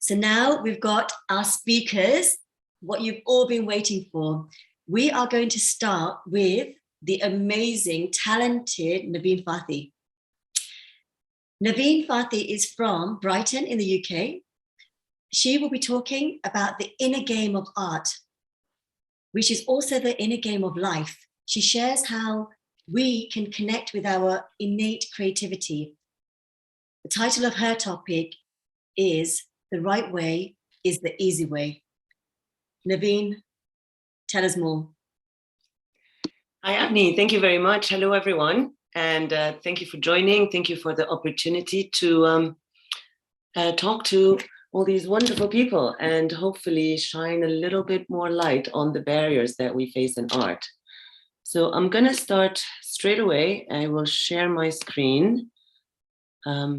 So now we've got our speakers, what you've all been waiting for. We are going to start with the amazing, talented Nevine Fathy. Nevine Fathy is from Brighton in the UK. She will be talking about the inner game of art, which is also the inner game of life. She shares how we can connect with our innate creativity. The title of her topic is The Right Way is the Easy Way. Nevine, tell us more. Hi, Avnie. Thank you very much. Hello, everyone. And thank you for joining. Thank you for the opportunity to talk to all these wonderful people and hopefully shine a little bit more light on the barriers that we face in art. So I'm going to start straight away. I will share my screen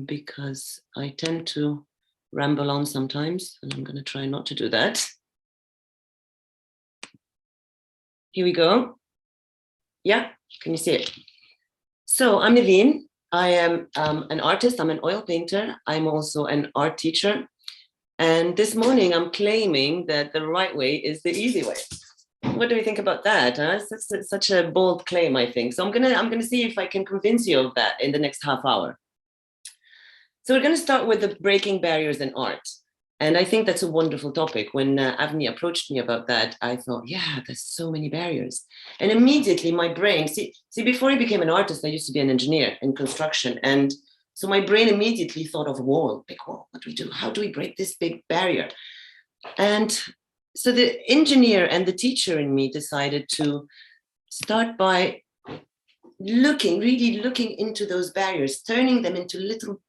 because I tend to ramble on sometimes, and I'm going to try not to do that. Here we go. Yeah, can you see it? So I'm Nevine. I am an artist. I'm an oil painter. I'm also an art teacher. And this morning I'm claiming that the right way is the easy way. What do we think about that? Huh? It's such a bold claim, I think. So I'm gonna see if I can convince you of that in the next half hour. So we're gonna start with the breaking barriers in art. And I think that's a wonderful topic. When Avnie approached me about that, I thought, yeah, there's so many barriers. And immediately my brain, see, before I became an artist, I used to be an engineer in construction. And so my brain immediately thought of a wall, big wall. What do we do? How do we break this big barrier? And so the engineer and the teacher in me decided to start by really looking into those barriers, turning them into little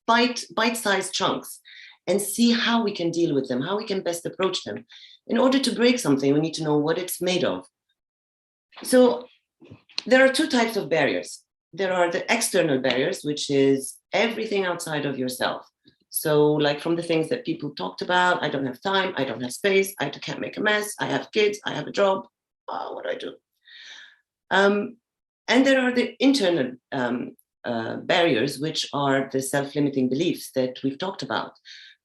bite-sized chunks, and see how we can deal with them, how we can best approach them. In order to break something, we need to know what it's made of. So there are two types of barriers. There are the external barriers, which is everything outside of yourself. So like from the things that people talked about, I don't have time, I don't have space, I can't make a mess, I have kids, I have a job, what do I do? And there are the internal barriers, which are the self-limiting beliefs that we've talked about.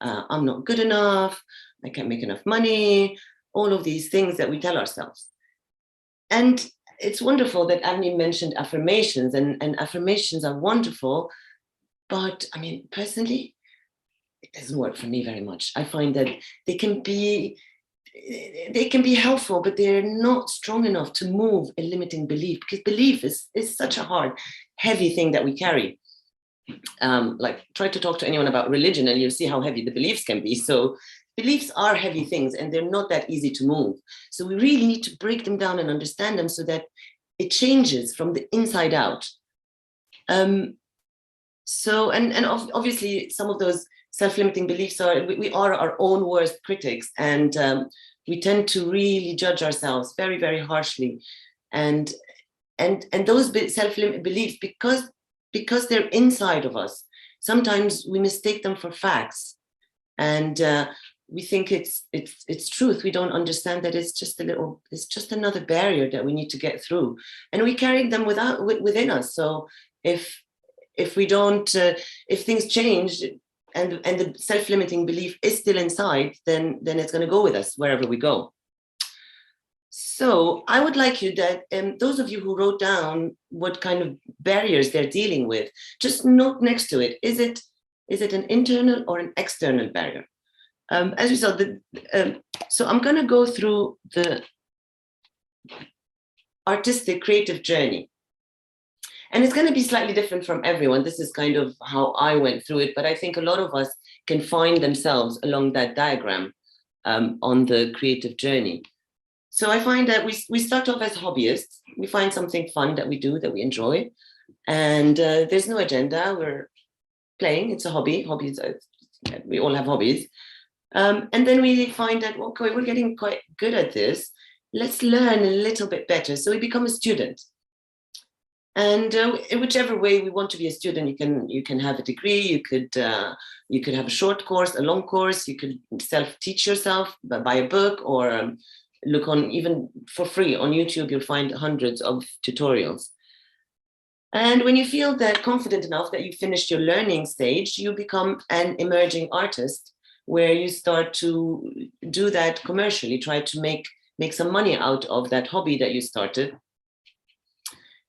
I'm not good enough, I can't make enough money, all of these things that we tell ourselves. And it's wonderful that Avnie mentioned affirmations, and affirmations are wonderful, but I mean, personally, it doesn't work for me very much. I find that they can be helpful, but they're not strong enough to move a limiting belief, because belief is such a hard, heavy thing that we carry. Like try to talk to anyone about religion and you'll see how heavy the beliefs can be. So beliefs are heavy things and they're not that easy to move. So we really need to break them down and understand them so that it changes from the inside out. So obviously some of those self-limiting beliefs are, we are our own worst critics, and we tend to really judge ourselves very, very harshly. And those self-limiting beliefs, because they're inside of us, sometimes we mistake them for facts, and we think it's truth. We don't understand that it's just another barrier that we need to get through, and we carry them within us. So if we don't, if things change and the self-limiting belief is still inside, then it's going to go with us wherever we go. So I would like you that those of you who wrote down what kind of barriers they're dealing with, just note next to it, is it an internal or an external barrier? As you saw, so I'm going to go through the artistic creative journey. And it's going to be slightly different from everyone. This is kind of how I went through it, but I think a lot of us can find themselves along that diagram on the creative journey. So I find that we start off as hobbyists. We find something fun that we do, that we enjoy. And there's no agenda. We're playing. It's a hobby. Hobbies, we all have hobbies. And then we find that, okay, we're getting quite good at this. Let's learn a little bit better. So we become a student. And in whichever way we want to be a student, you can have a degree, you could have a short course, a long course, you could self-teach yourself, buy a book, or look on, even for free on YouTube, you'll find hundreds of tutorials. And when you feel that confident enough that you finished your learning stage, you become an emerging artist. where you start to do that commercially, try to make some money out of that hobby that you started.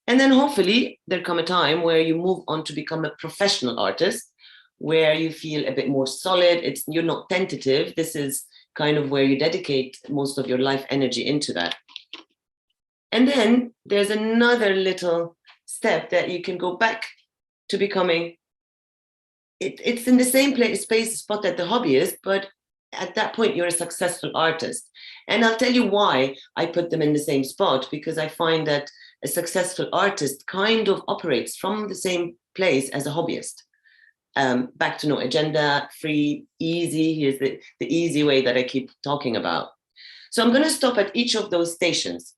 And then hopefully there come a time where you move on to become a professional artist, where you feel a bit more solid. You're not tentative. This is kind of where you dedicate most of your life energy into that. And then there's another little step that you can go back to becoming. It's in the same spot that the hobby is, but at that point you're a successful artist. And I'll tell you why I put them in the same spot, because I find that a successful artist kind of operates from the same place as a hobbyist. Back to no agenda, free, easy. Here's the easy way that I keep talking about. So I'm going to stop at each of those stations,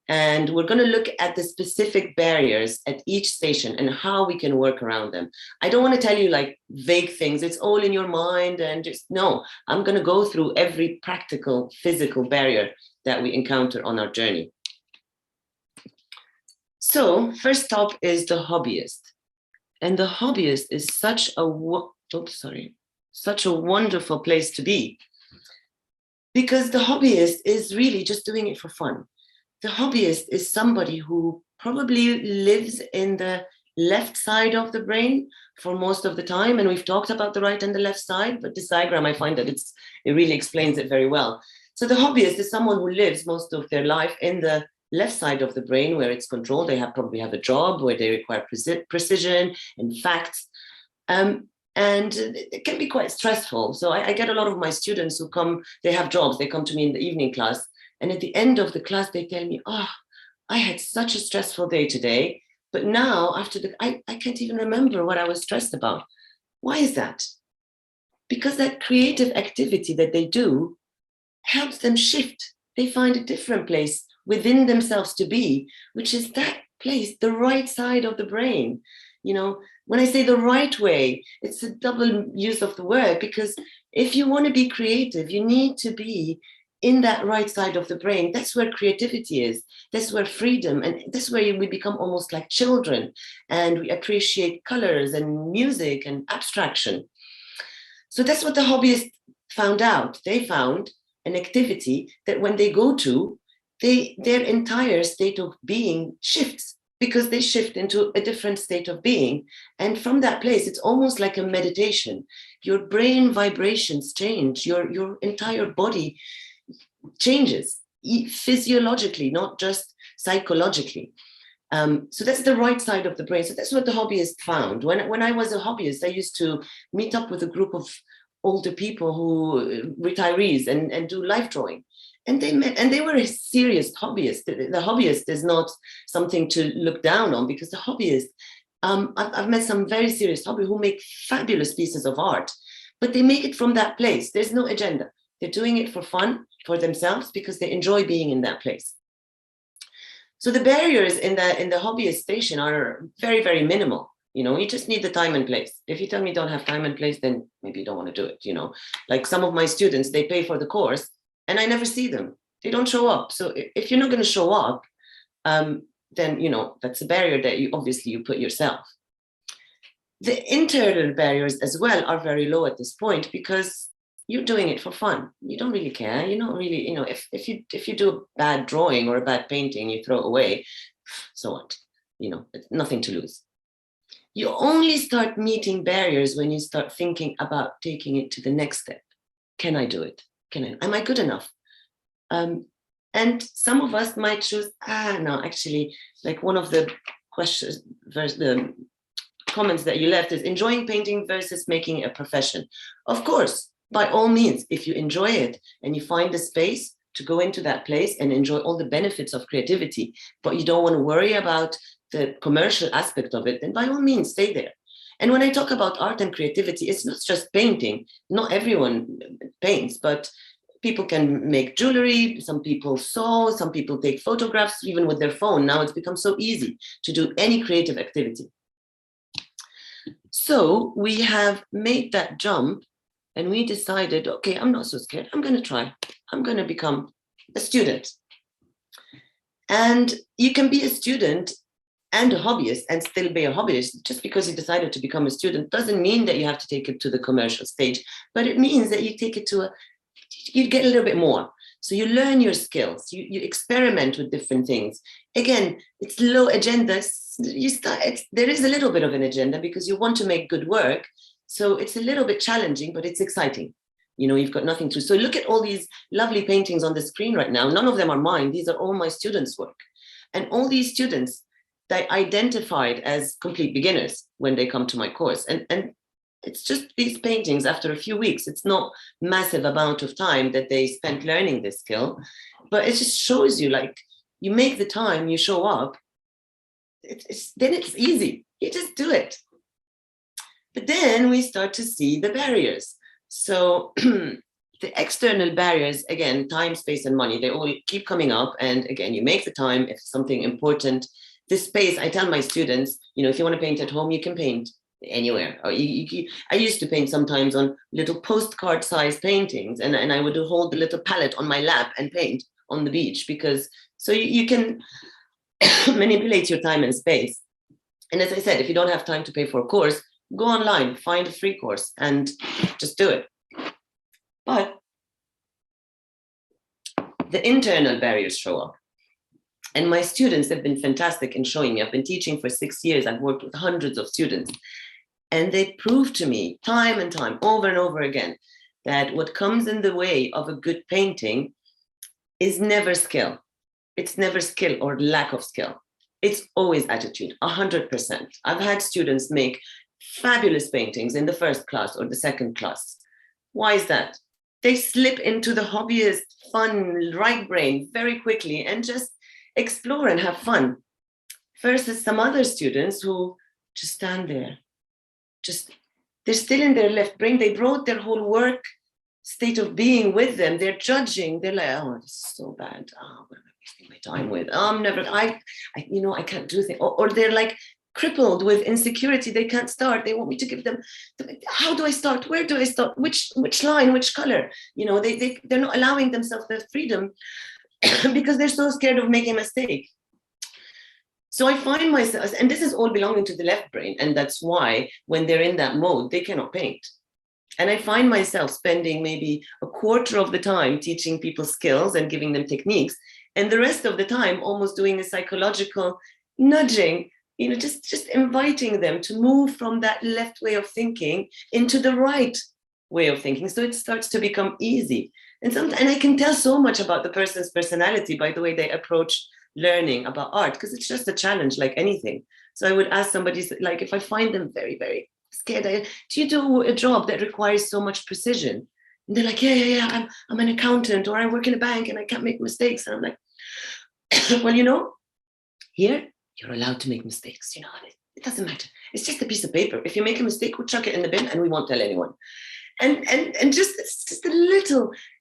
and we're going to look at the specific barriers at each station and how we can work around them. I don't want to tell you like vague things. It's all in your mind, and just no, I'm going to go through every practical, physical barrier that we encounter on our journey. So first stop is the hobbyist. And the hobbyist is such a wonderful place to be, because the hobbyist is really just doing it for fun. The hobbyist is somebody who probably lives in the left side of the brain for most of the time. And we've talked about the right and the left side, but this diagram, I find that it really explains it very well. So the hobbyist is someone who lives most of their life in the left side of the brain, where it's controlled. They probably have a job where they require precision and facts. And it can be quite stressful. So I get a lot of my students who come, they have jobs, they come to me in the evening class. And at the end of the class, they tell me, oh, I had such a stressful day today. But now after I can't even remember what I was stressed about. Why is that? Because that creative activity that they do helps them shift. They find a different place within themselves to be, which is that place, the right side of the brain. You know, when I say the right way, it's a double use of the word, because if you want to be creative, you need to be in that right side of the brain. That's where creativity is. That's where freedom, and that's where we become almost like children, and we appreciate colors and music and abstraction. So that's what the hobbyists found out. They found an activity that when they go to, their entire state of being shifts, because they shift into a different state of being. And from that place, it's almost like a meditation. Your brain vibrations change, your entire body changes physiologically, not just psychologically. So that's the right side of the brain. So that's what the hobbyist found. When I was a hobbyist, I used to meet up with a group of older people who retirees and do life drawing. And they were a serious hobbyist. The hobbyist is not something to look down on, because the hobbyist, I've met some very serious hobby who make fabulous pieces of art, but they make it from that place. There's no agenda. They're doing it for fun, for themselves, because they enjoy being in that place. So the barriers in the hobbyist station are very, very minimal. You know, you just need the time and place. If you tell me you don't have time and place, then maybe you don't want to do it. You know, like some of my students, they pay for the course and I never see them. They don't show up. So if you're not going to show up, then, you know, that's a barrier that you put yourself. The internal barriers as well are very low at this point, because you're doing it for fun. You don't really care. You don't really, you know, if you do a bad drawing or a bad painting, you throw it away, so what? You know, it's nothing to lose. You only start meeting barriers when you start thinking about taking it to the next step. Can I do it? Am I good enough? And some of us might choose, no, actually, like one of the questions, the comments that you left is enjoying painting versus making it a profession. Of course, by all means, if you enjoy it and you find the space to go into that place and enjoy all the benefits of creativity, but you don't want to worry about the commercial aspect of it, then by all means, stay there. And when I talk about art and creativity, it's not just painting. Not everyone paints, but people can make jewelry, some people sew, some people take photographs, even with their phone. Now it's become so easy to do any creative activity. So we have made that jump and we decided, okay, I'm not so scared. I'm going to try. I'm going to become a student. And you can be a student and a hobbyist and still be a hobbyist. Just because you decided to become a student doesn't mean that you have to take it to the commercial stage, but it means that you take it to you get a little bit more. So you learn your skills, you experiment with different things. Again, it's low agenda. There is a little bit of an agenda because you want to make good work. So it's a little bit challenging, but it's exciting. You know, you've got nothing to. So look at all these lovely paintings on the screen right now. None of them are mine. These are all my students' work. And all these students, they identified as complete beginners when they come to my course. And it's just these paintings after a few weeks. It's not massive amount of time that they spent learning this skill, but it just shows you, like, you make the time, you show up, then it's easy. You just do it. But then we start to see the barriers. So the external barriers, again, time, space, and money, they all keep coming up. And again, you make the time if something important. This space, I tell my students, you know, if you want to paint at home, you can paint anywhere. Or I used to paint sometimes on little postcard size paintings, and I would hold the little palette on my lap and paint on the beach, because so you can manipulate your time and space. And as I said, if you don't have time to pay for a course, go online, find a free course and just do it. But the internal barriers show up. And my students have been fantastic in showing me. I've been teaching for 6 years. I've worked with hundreds of students. And they prove to me time and time, over and over again, that what comes in the way of a good painting is never skill. It's never skill or lack of skill. It's always attitude, 100%. I've had students make fabulous paintings in the first class or the second class. Why is that? They slip into the hobbyist, fun, right brain very quickly and just explore and have fun. Versus some other students who just stand there. They're still in their left brain. They brought their whole work state of being with them. They're judging. They're like, oh, this is so bad. Oh, what am I wasting my time with? I can't do things. Or they're like crippled with insecurity. They can't start. They want me to give them, how do I start? Where do I start? Which line, which color? You know, they're not allowing themselves the freedom because they're so scared of making a mistake. So I find myself, and this is all belonging to the left brain, and that's why when they're in that mode, they cannot paint. And I find myself spending maybe a quarter of the time teaching people skills and giving them techniques, and the rest of the time almost doing a psychological nudging, you know, just inviting them to move from that left way of thinking into the right way of thinking. So it starts to become easy. And I can tell so much about the person's personality by the way they approach learning about art, because it's just a challenge like anything. So I would ask somebody, like, if I find them very, very scared, do you do a job that requires so much precision? And they're like, yeah, I'm an accountant, or I work in a bank and I can't make mistakes. And I'm like, well, you know, here you're allowed to make mistakes. You know, it doesn't matter. It's just a piece of paper. If you make a mistake, we'll chuck it in the bin and we won't tell anyone. And just it's just a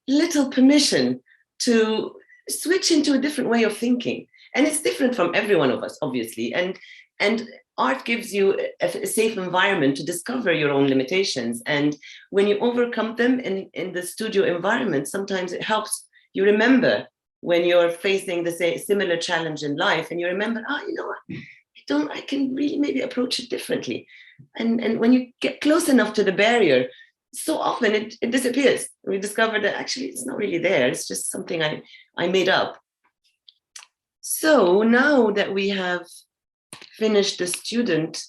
little permission to switch into a different way of thinking. And it's different from every one of us, obviously. And art gives you a safe environment to discover your own limitations. And when you overcome them in the studio environment, sometimes it helps you remember when you're facing the similar challenge in life, and you remember, you know what, I can really maybe approach it differently. And when you get close enough to the barrier, so often it disappears. We discover that actually it's not really there. It's just something I made up. So now that we have finished the student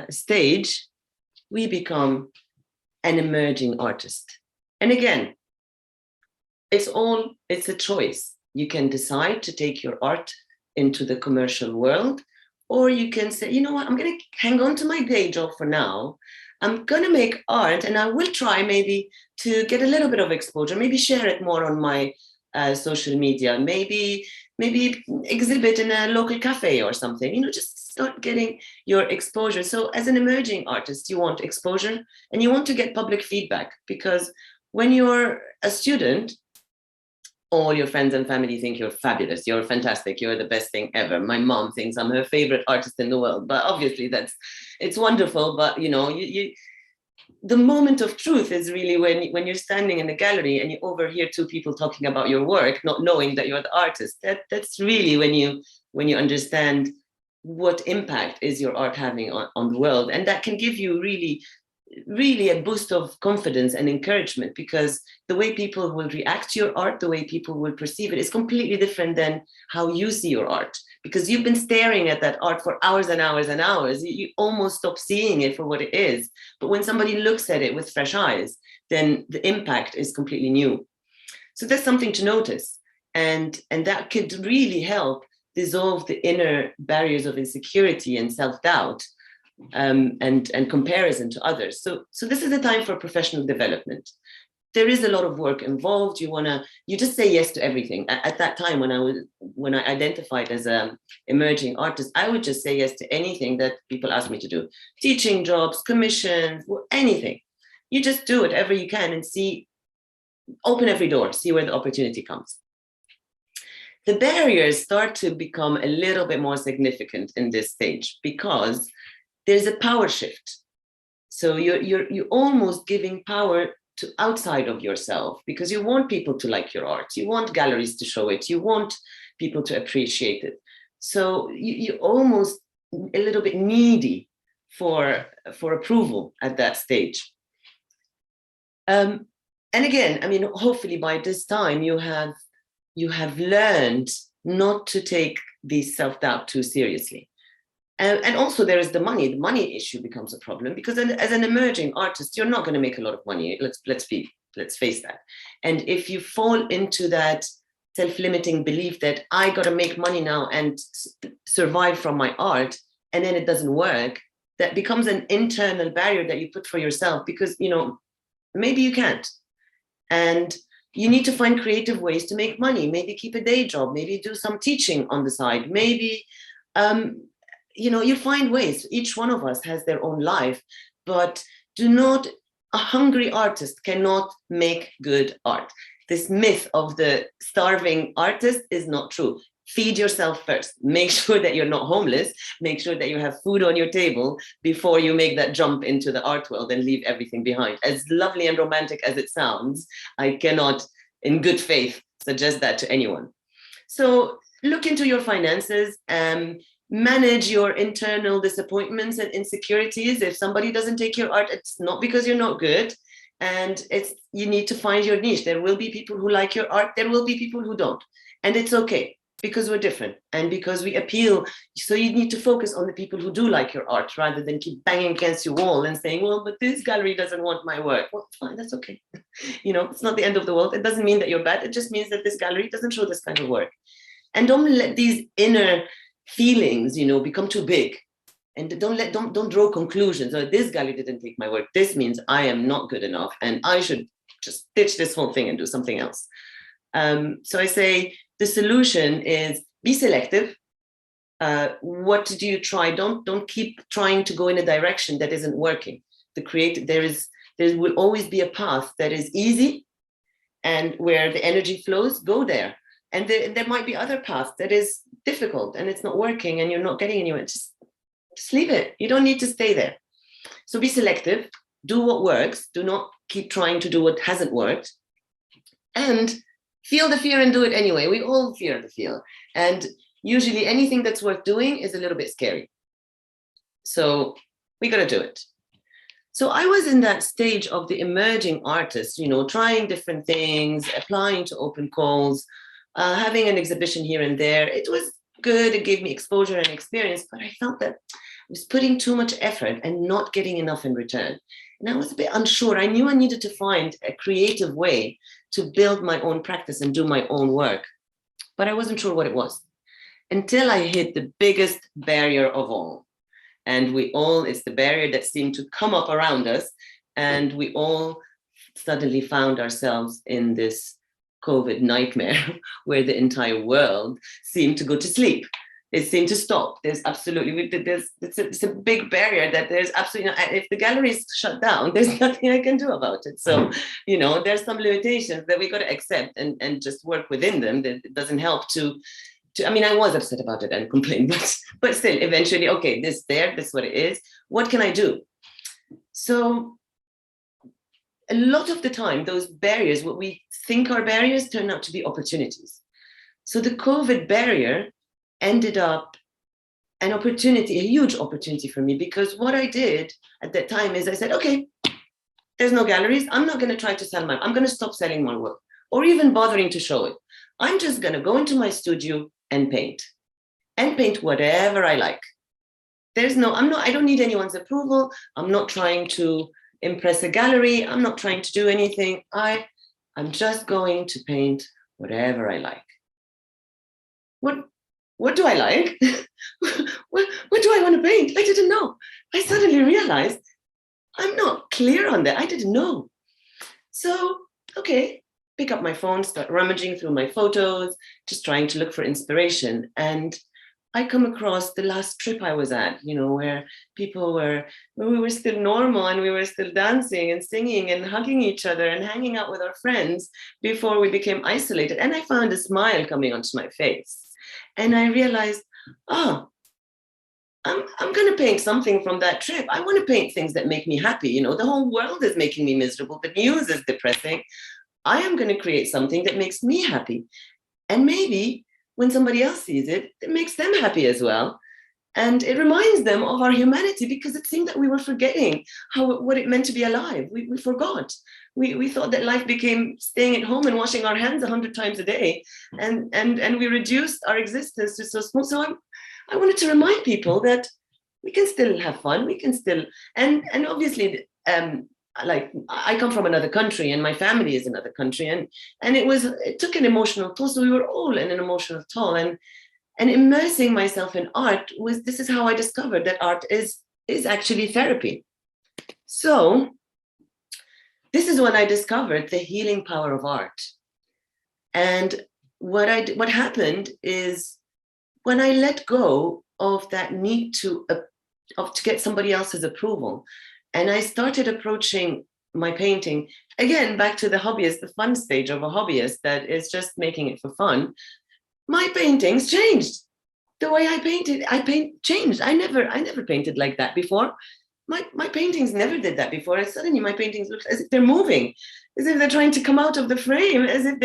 stage, we become an emerging artist. And again, it's a choice. You can decide to take your art into the commercial world, or you can say, you know what, I'm going to hang on to my day job for now. I'm going to make art, and I will try maybe to get a little bit of exposure, maybe share it more on my social media, maybe exhibit in a local cafe or something, you know, just start getting your exposure. So as an emerging artist, you want exposure and you want to get public feedback, because when you're a student, all your friends and family think you're fabulous, you're fantastic, you're the best thing ever. My mom thinks I'm her favorite artist in the world, but obviously it's wonderful. But you know, the moment of truth is really when you're standing in the gallery and you overhear two people talking about your work, not knowing that you're the artist. That's really when you understand what impact is your art having on the world. And that can give you really a boost of confidence and encouragement, because the way people will react to your art, the way people will perceive it, is completely different than how you see your art, because you've been staring at that art for hours and hours and hours. You almost stop seeing it for what it is. But when somebody looks at it with fresh eyes, then the impact is completely new. So that's something to notice. And that could really help dissolve the inner barriers of insecurity and self-doubt, and comparison to others. So this is the time for professional development. There is a lot of work involved. You just say yes to everything. At that time, when I identified as an emerging artist, I would just say yes to anything that people asked me to do. Teaching jobs, commissions, anything. You just do whatever you can and open every door, see where the opportunity comes. The barriers start to become a little bit more significant in this stage, because there's a power shift. So you're almost giving power to outside of yourself, because you want people to like your art. You want galleries to show it. You want people to appreciate it. So you're almost a little bit needy for approval at that stage. And again, I mean, hopefully by this time you have learned not to take this self-doubt too seriously. And also there is the money issue becomes a problem, because as an emerging artist, you're not going to make a lot of money. Let's face that. And if you fall into that self-limiting belief that I got to make money now and survive from my art, and then it doesn't work, that becomes an internal barrier that you put for yourself, because, maybe you can't. And you need to find creative ways to make money. Maybe keep a day job, maybe do some teaching on the side, maybe, you find ways. Each one of us has their own life, but a hungry artist cannot make good art. This myth of the starving artist is not true. Feed yourself first. Make sure that you're not homeless. Make sure that you have food on your table before you make that jump into the art world and leave everything behind. As lovely and romantic as it sounds, I cannot, in good faith, suggest that to anyone. So look into your finances, manage your internal disappointments and insecurities. If somebody doesn't take your art, it's not because you're not good. And you need to find your niche. There will be people who like your art. There will be people who don't. And it's okay, because we're different and because we appeal. So you need to focus on the people who do like your art, rather than keep banging against your wall and saying, well, but this gallery doesn't want my work. Well, fine, that's okay. It's not the end of the world. It doesn't mean that you're bad. It just means that this gallery doesn't show this kind of work. And don't let these inner feelings, become too big. And don't draw conclusions. Oh, this gallery didn't take my work. This means I am not good enough and I should just ditch this whole thing and do something else. So I say the solution is be selective. What do you try? Don't keep trying to go in a direction that isn't working. There will always be a path that is easy and where the energy flows, go there. And there might be other paths that is difficult and it's not working and you're not getting anywhere. Just leave it. You don't need to stay there. So be selective, do what works, do not keep trying to do what hasn't worked, and feel the fear and do it anyway. We all fear the fear. And usually anything that's worth doing is a little bit scary. So we got to do it. So I was in that stage of the emerging artist, trying different things, applying to open calls, having an exhibition here and there. It was good. It gave me exposure and experience, but I felt that I was putting too much effort and not getting enough in return. And I was a bit unsure. I knew I needed to find a creative way to build my own practice and do my own work, but I wasn't sure what it was until I hit the biggest barrier of all. And it's the barrier that seemed to come up around us. And we all suddenly found ourselves in this COVID nightmare where the entire world seemed to go to sleep. It seemed to stop. It's a big barrier that there's absolutely if the gallery is shut down, there's nothing I can do about it. So, there's some limitations that we got to accept and just work within them. That it doesn't help I was upset about it and complained, but still eventually, okay, this is what it is. What can I do? So a lot of the time, those barriers, what we think are barriers, turn out to be opportunities. So the COVID barrier ended up an opportunity, a huge opportunity for me, because what I did at that time is I said, okay, there's no galleries. I'm not going to try to sell I'm going to stop selling my work or even bothering to show it. I'm just going to go into my studio and paint whatever I like. I don't need anyone's approval. I'm not trying to impress a gallery. I'm not trying to do anything. I'm just going to paint whatever I like. What do I like? what do I want to paint? I didn't know. I suddenly realized I'm not clear on that. I didn't know. So, okay, pick up my phone, start rummaging through my photos, just trying to look for inspiration. And I come across the last trip I was at, where we were still normal and we were still dancing and singing and hugging each other and hanging out with our friends before we became isolated. And I found a smile coming onto my face. And I realized, I'm going to paint something from that trip. I want to paint things that make me happy. The whole world is making me miserable. The news is depressing. I am going to create something that makes me happy. And maybe when somebody else sees it, it makes them happy as well. And it reminds them of our humanity, because it seemed that we were forgetting what it meant to be alive. We forgot. We thought that life became staying at home and washing our hands 100 times a day. And we reduced our existence to so small. So I wanted to remind people that we can still have fun. We can still, and obviously, like I come from another country and my family is another country, and it took an emotional toll. So we were all in an emotional toll, and immersing myself in art this is how I discovered that art is actually therapy. So this is when I discovered the healing power of art. And what happened is, when I let go of that need to get somebody else's approval, and I started approaching my painting, again, back to the hobbyist, the fun stage of a hobbyist that is just making it for fun, my paintings changed. The way I painted, changed. I never painted like that before. My paintings never did that before. And suddenly my paintings look as if they're moving, as if they're trying to come out of the frame, as if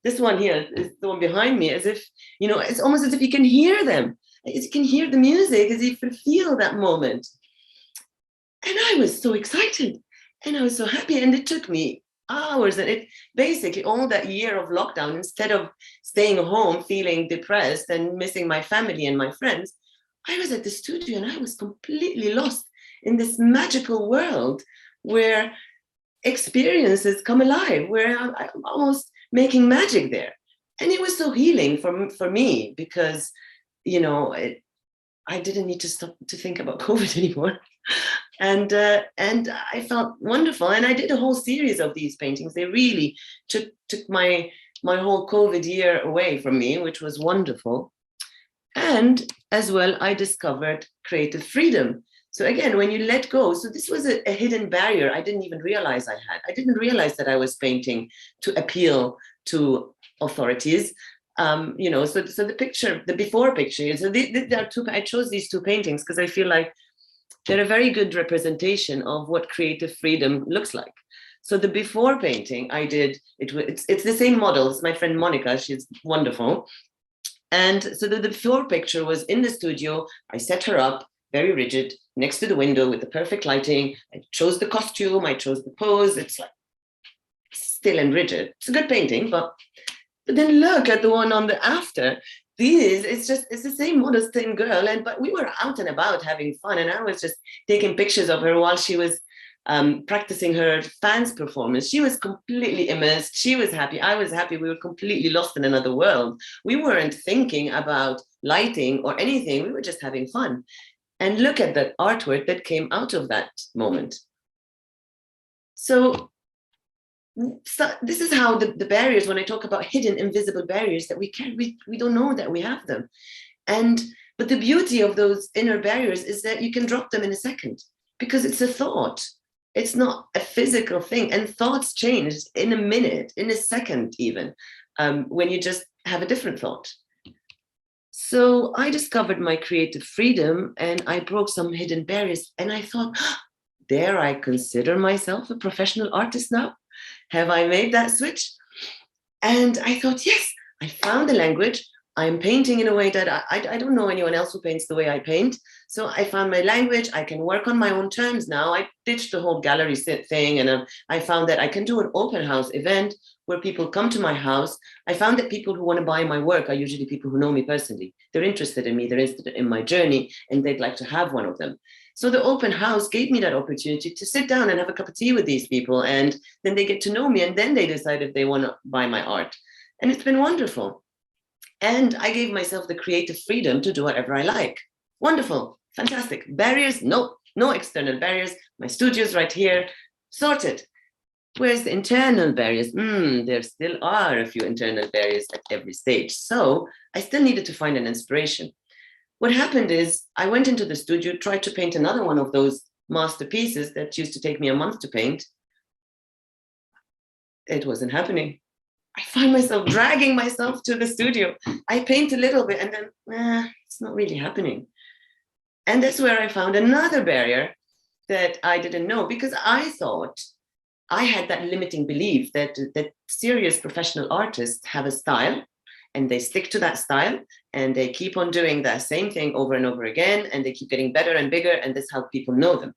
this one here is the one behind me, as if, it's almost as if you can hear them. As you can hear the music, as if you feel that moment. And I was so excited and I was so happy. And it took me hours, and it basically all that year of lockdown, instead of staying home feeling depressed and missing my family and my friends, I was at the studio and I was completely lost in this magical world where experiences come alive, where I'm almost making magic there. And it was so healing for me, because I didn't need to stop to think about COVID anymore. And I felt wonderful. And I did a whole series of these paintings. They really took my whole COVID year away from me, which was wonderful. And as well, I discovered creative freedom. So again, when you let go, so this was a hidden barrier I didn't even realize I had. I didn't realize that I was painting to appeal to authorities. So the picture, the before picture, so there are two. I chose these two paintings because I feel like they're a very good representation of what creative freedom looks like. So the before painting I did, it's the same model. It's my friend Monica. She's wonderful. And so the before picture was in the studio. I set her up, very rigid, next to the window with the perfect lighting. I chose the costume. I chose the pose. It's like still and rigid. It's a good painting, but then look at the one on the after. It's the same model, same girl, but we were out and about having fun, and I was just taking pictures of her while she was practicing her fans performance. She was completely immersed. She was happy. I was happy. We were completely lost in another world. We weren't thinking about lighting or anything. We were just having fun. And look at that artwork that came out of that moment. So this is how the barriers, when I talk about hidden invisible barriers, that we don't know that we have them. But the beauty of those inner barriers is that you can drop them in a second, because it's a thought. It's not a physical thing. And thoughts change in a minute, in a second even, when you just have a different thought. So I discovered my creative freedom and I broke some hidden barriers. And I thought, dare I consider myself a professional artist now? Have I made that switch? And I thought, yes, I found the language. I'm painting in a way that I don't know anyone else who paints the way I paint. So I found my language. I can work on my own terms now. I ditched the whole gallery thing, and I found that I can do an open house event where people come to my house. I found that people who want to buy my work are usually people who know me personally. They're interested in me, they're interested in my journey, and they'd like to have one of them. So the open house gave me that opportunity to sit down and have a cup of tea with these people, and then they get to know me, and then they decide if they want to buy my art. And it's been wonderful. And I gave myself the creative freedom to do whatever I like. Wonderful, fantastic. Barriers, no external barriers. My studio's right here, sorted. Where's the internal barriers? There still are a few internal barriers at every stage. So I still needed to find an inspiration. What happened is I went into the studio, tried to paint another one of those masterpieces that used to take me a month to paint. It wasn't happening. I find myself dragging myself to the studio. I paint a little bit and then it's not really happening. And that's where I found another barrier that I didn't know, because I thought I had that limiting belief that serious professional artists have a style and they stick to that style and they keep on doing that same thing over and over again, and they keep getting better and bigger, and that's how people know them.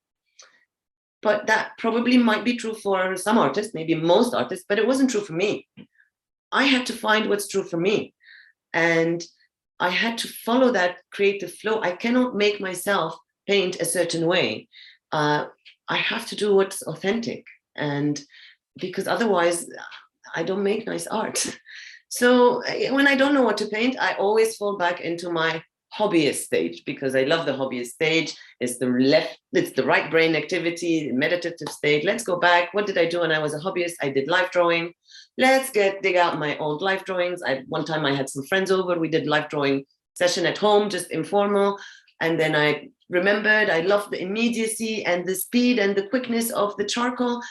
But that probably might be true for some artists, maybe most artists, but it wasn't true for me. I had to find what's true for me. And I had to follow that creative flow. I cannot make myself paint a certain way. I have to do what's authentic. And because otherwise I don't make nice art. So when I don't know what to paint, I always fall back into my hobbyist stage, because I love the hobbyist stage. It's the right brain activity, meditative state. Let's go back. What did I do when I was a hobbyist? I did life drawing. Let's dig out my old life drawings. One time I had some friends over. We did life drawing session at home, just informal. And then I remembered I loved the immediacy and the speed and the quickness of the charcoal.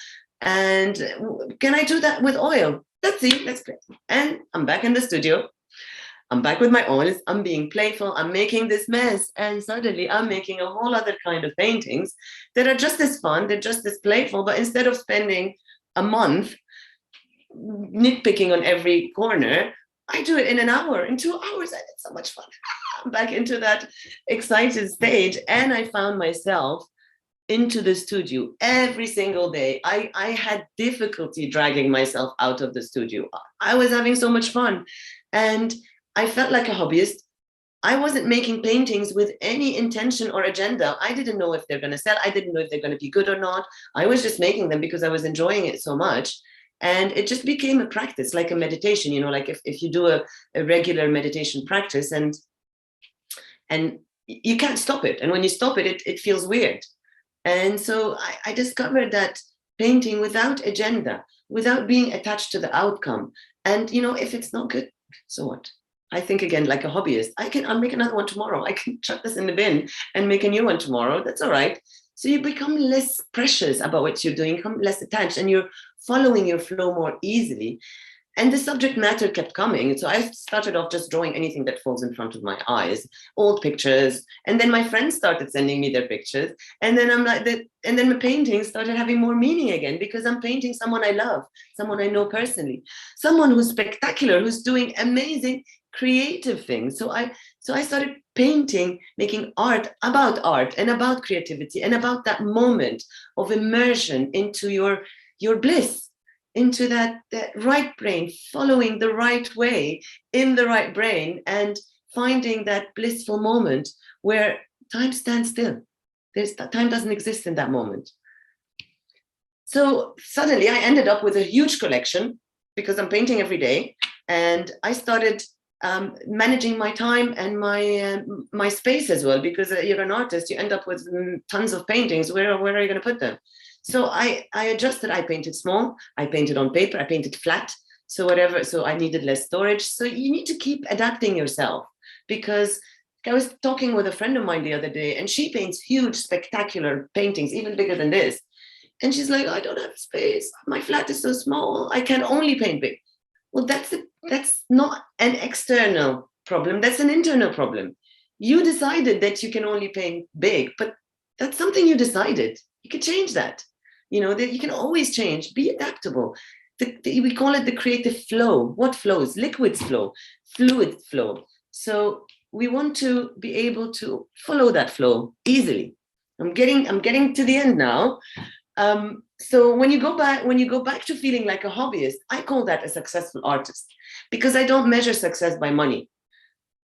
And can I do that with oil? Let's see, let's play. And I'm back in the studio. I'm back with my oils. I'm being playful. I'm making this mess. And suddenly I'm making a whole other kind of paintings that are just as fun. They're just as playful. But instead of spending a month nitpicking on every corner, I do it in an hour, in 2 hours. And it's so much fun. I'm back into that excited stage. And I found myself into the studio every single day. I had difficulty dragging myself out of the studio. I was having so much fun. And I felt like a hobbyist. I wasn't making paintings with any intention or agenda. I didn't know if they're going to sell. I didn't know if they're going to be good or not. I was just making them because I was enjoying it so much. And it just became a practice, like a meditation, you know, like if you do a regular meditation practice and you can't stop it. And when you stop it, it feels weird. And so I discovered that painting without agenda, without being attached to the outcome. And, you know, if it's not good, so what? I think again, like a hobbyist, I'll make another one tomorrow. I can chuck this in the bin and make a new one tomorrow. That's all right. So you become less precious about what you're doing, become less attached, and you're following your flow more easily. And the subject matter kept coming. So I started off just drawing anything that falls in front of my eyes, old pictures. And then my friends started sending me their pictures. And then and then my paintings started having more meaning again, because I'm painting someone I love, someone I know personally, someone who's spectacular, who's doing amazing creative things. So I started painting, making art and about creativity and about that moment of immersion into your bliss, into that right brain, following the right way in the right brain, and finding that blissful moment where time stands still. Time doesn't exist in that moment. So suddenly I ended up with a huge collection because I'm painting every day, and I started managing my time and my space as well, because you're an artist, you end up with tons of paintings. Where are you going to put them? So I adjusted. I painted small, I painted on paper, I painted flat, so I needed less storage. So you need to keep adapting yourself, because I was talking with a friend of mine the other day, and she paints huge, spectacular paintings, even bigger than this. And she's like, I don't have space. My flat is so small. I can only paint big. Well, that's not an external problem. That's an internal problem. You decided that you can only paint big, but that's something you decided. You can change that. You know, that you can always change. Be adaptable. We call it the creative flow. What flows? Liquids flow, fluid flow. So we want to be able to follow that flow easily. I'm getting to the end now. So when you go back to feeling like a hobbyist, I call that a successful artist, because I don't measure success by money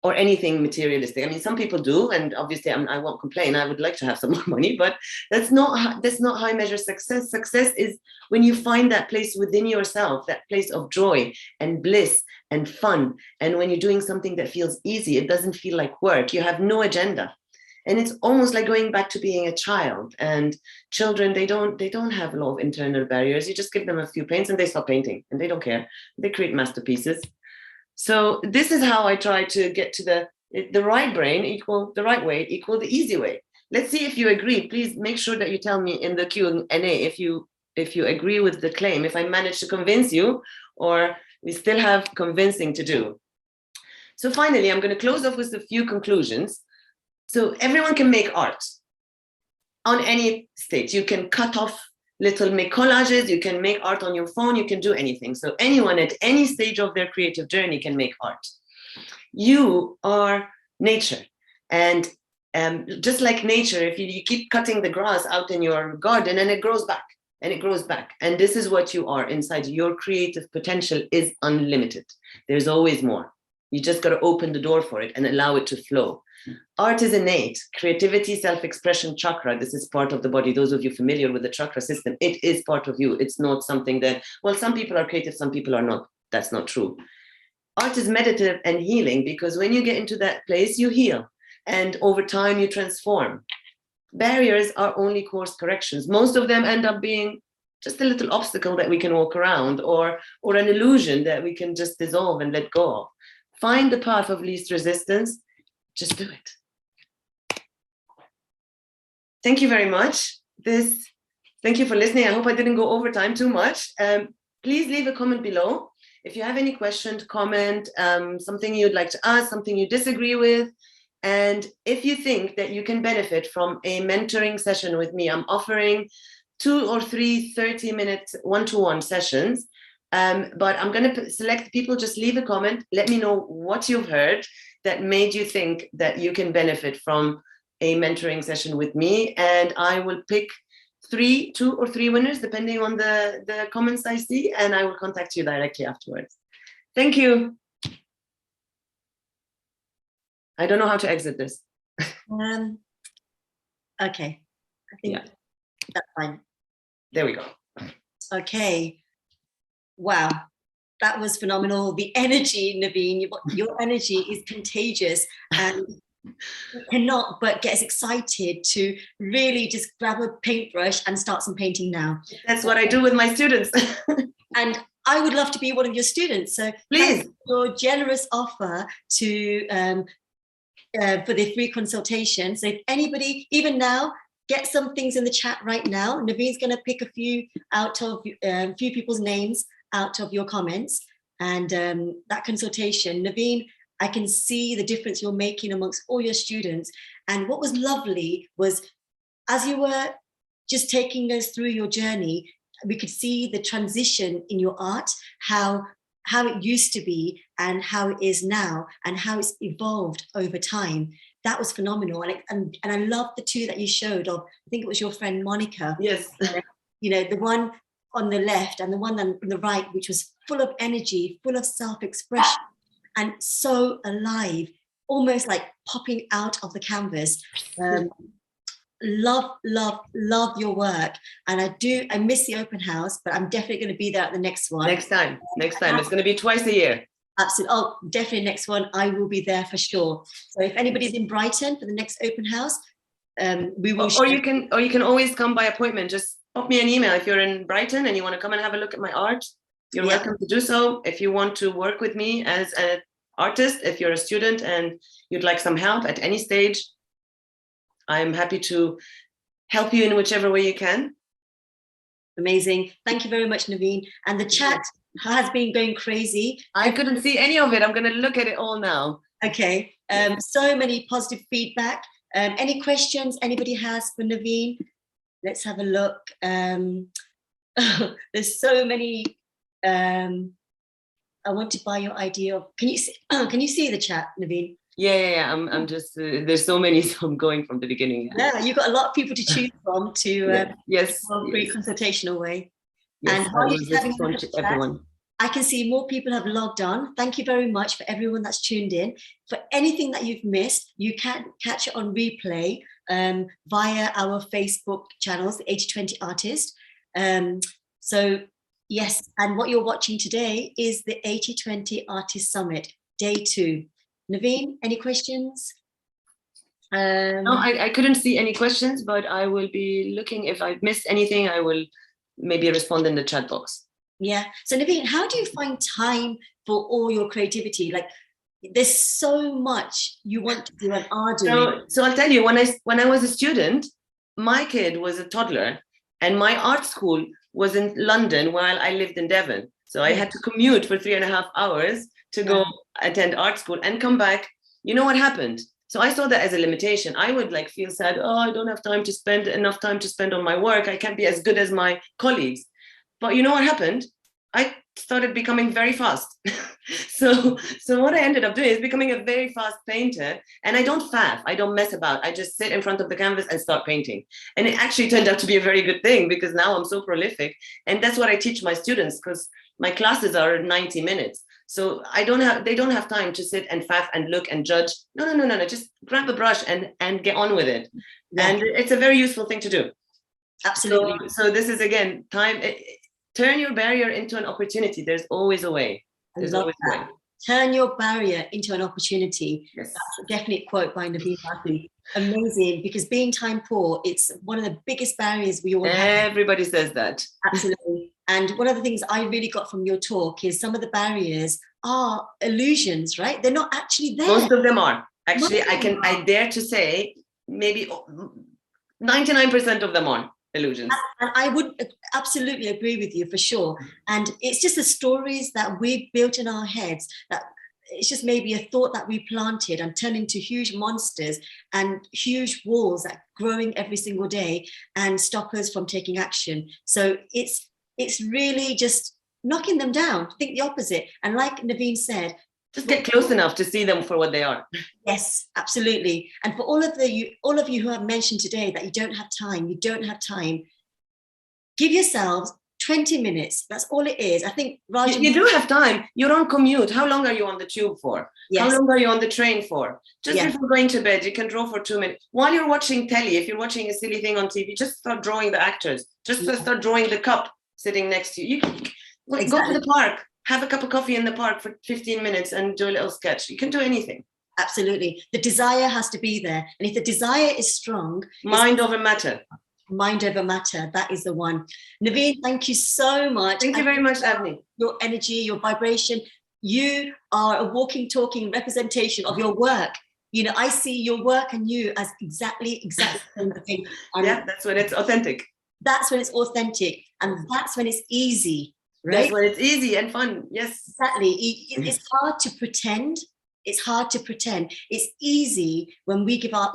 or anything materialistic. I mean, some people do, and obviously I won't complain. I would like to have some more money, but that's not how I measure success. Success is when you find that place within yourself, that place of joy and bliss and fun. And when you're doing something that feels easy, it doesn't feel like work. You have no agenda. And it's almost like going back to being a child. And children, they don't have a lot of internal barriers. You just give them a few paints and they stop painting, and they don't care. They create masterpieces. So this is how I try to get to the right brain equal the right way equal the easy way. Let's see if you agree. Please make sure that you tell me in the Q&A if you agree with the claim, if I managed to convince you, or we still have convincing to do. So finally, I'm going to close off with a few conclusions. So everyone can make art on any stage. You can cut off make collages, you can make art on your phone, you can do anything. So anyone at any stage of their creative journey can make art. You are nature. And just like nature, if you keep cutting the grass out in your garden, and it grows back and it grows back. And this is what you are inside. Your creative potential is unlimited. There's always more. You just got to open the door for it and allow it to flow. Art is innate. Creativity, self-expression, chakra. This is part of the body. Those of you familiar with the chakra system, it is part of you. It's not something that, well, some people are creative, some people are not. That's not true. Art is meditative and healing, because when you get into that place, you heal. And over time, you transform. Barriers are only course corrections. Most of them end up being just a little obstacle that we can walk around, or an illusion that we can just dissolve and let go of. Find the path of least resistance. Just do it. Thank you very much. Thank you for listening. I hope I didn't go over time too much. Please leave a comment below. If you have any question, comment, something you'd like to ask, something you disagree with. And if you think that you can benefit from a mentoring session with me, I'm offering 2 or 3 30-minute one-to-one sessions. But I'm going to select people. Just leave a comment. Let me know what you've heard that made you think that you can benefit from a mentoring session with me. And I will pick 2 or 3 winners, depending on the comments I see, and I will contact you directly afterwards. Thank you. I don't know how to exit this. Okay, I think that's fine. There we go. Okay. Wow, that was phenomenal. The energy, Nevine, your energy is contagious, and you cannot but get us excited to really just grab a paintbrush and start some painting now. That's what I do with my students. And I would love to be one of your students. So please, your generous offer to for the free consultation. So if anybody, even now, get some things in the chat right now. Navine's going to pick a few out of few people's names out of your comments, and that consultation, Nevine, I can see the difference you're making amongst all your students. And what was lovely was, as you were just taking us through your journey, we could see the transition in your art, how it used to be and how it is now, and how it's evolved over time. That was phenomenal. And I love the 2 that you showed of, I think it was your friend Monica. Yes. You know, the one on the left and the one on the right, which was full of energy, full of self-expression, and so alive, almost like popping out of the canvas. Love your work. And I miss the open house, but I'm definitely going to be there at the next one. Next time. It's going to be twice a year. Absolutely. Oh, definitely next one. I will be there for sure. So if anybody's in Brighton for the next open house, we will. Or you can always come by appointment. Just pop me an email if you're in Brighton and you want to come and have a look at my art. You're welcome to do so. If you want to work with me as an artist, if you're a student and you'd like some help at any stage, I'm happy to help you in whichever way you can. Amazing. Thank you very much, Nevine. And the chat has been going crazy. I couldn't see any of it. I'm going to look at it all now. Okay. So many positive feedback. Any questions anybody has for Nevine? Let's have a look. There's so many. I want to buy your idea of. Can you see the chat, Nevine? Yeah. I'm just there's so many, so I'm going from the beginning. Yeah, you've got a lot of people to choose from to Yes, free consultation away. yes. And I while you're will just having a look respond at to the chat, everyone. I can see more people have logged on. Thank you very much for everyone that's tuned in. For anything that you've missed, you can catch it on replay via our Facebook channels, the 80/20 Artist. So yes, and what you're watching today is the 80/20 Artist Summit, day 2. Navine, any questions? No, I couldn't see any questions, but I will be looking. If I've missed anything, I will maybe respond in the chat box. Yeah. So Nevine, how do you find time for all your creativity? Like, there's so much you want to do and are doing. So I'll tell you, when I was a student, my kid was a toddler, and my art school was in London while I lived in Devon. So I had to commute for 3.5 hours to go attend art school and come back. You know what happened? So I saw that as a limitation. I would like feel sad. Oh, I don't have enough time to spend on my work. I can't be as good as my colleagues. But you know what happened? I started becoming very fast. so what I ended up doing is becoming a very fast painter. And I don't faff. I don't mess about. I just sit in front of the canvas and start painting. And it actually turned out to be a very good thing, because now I'm so prolific. And that's what I teach my students, because my classes are 90 minutes. So they don't have time to sit and faff and look and judge. No. Just grab a brush and get on with it. Yeah. And it's a very useful thing to do. Absolutely. So this is, again, time. Turn your barrier into an opportunity. There's always a way. There's always a way. Turn your barrier into an opportunity. Yes. That's a definite quote by Nevine Fathy. Amazing, because being time poor, it's one of the biggest barriers we all have. Everybody says that. Absolutely. And one of the things I really got from your talk is some of the barriers are illusions, right? They're not actually there. Most of them are. Actually, I dare to say maybe 99% of them are illusions. And I would absolutely agree with you, for sure. And it's just the stories that we've built in our heads, that it's just maybe a thought that we planted and turned into huge monsters and huge walls that are growing every single day and stop us from taking action. So it's really just knocking them down. Think the opposite. And like Nevine said, just get close enough to see them for what they are. Yes, absolutely. And for all of you who have mentioned today that you don't have time, give yourselves 20 minutes. That's all it is. I think you do have time. You're on commute. How long are you on the tube for? Yes. How long are you on the train for? Just before going to bed, you can draw for 2 minutes. While you're watching telly, if you're watching a silly thing on TV, just start drawing the actors. Just start drawing the cup sitting next to you. Go to the park. Have a cup of coffee in the park for 15 minutes and do a little sketch. You can do anything. Absolutely. The desire has to be there. And if the desire is strong... Mind over matter. Mind over matter. That is the one. Nevine, thank you so much. Thank you very much, Avnie. Your energy, your vibration. You are a walking, talking representation of your work. You know, I see your work and you as exactly the same thing. Yeah, that's when it's authentic. That's when it's authentic. And that's when it's easy. Right? That's when it's easy and fun. Yes. Exactly. It's hard to pretend. It's easy when we give our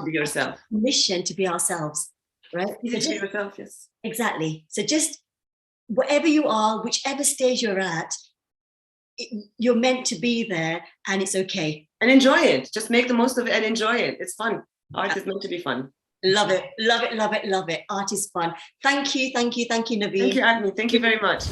permission to be ourselves. Right? Easy to be yourself, yes. Exactly. So just wherever you are, whichever stage you're at, you're meant to be there, and it's okay. And enjoy it. Just make the most of it and enjoy it. It's fun. Art is meant to be fun. Love it. Art is fun. Thank you, Nevine. Thank you, Avnie. Thank you very much.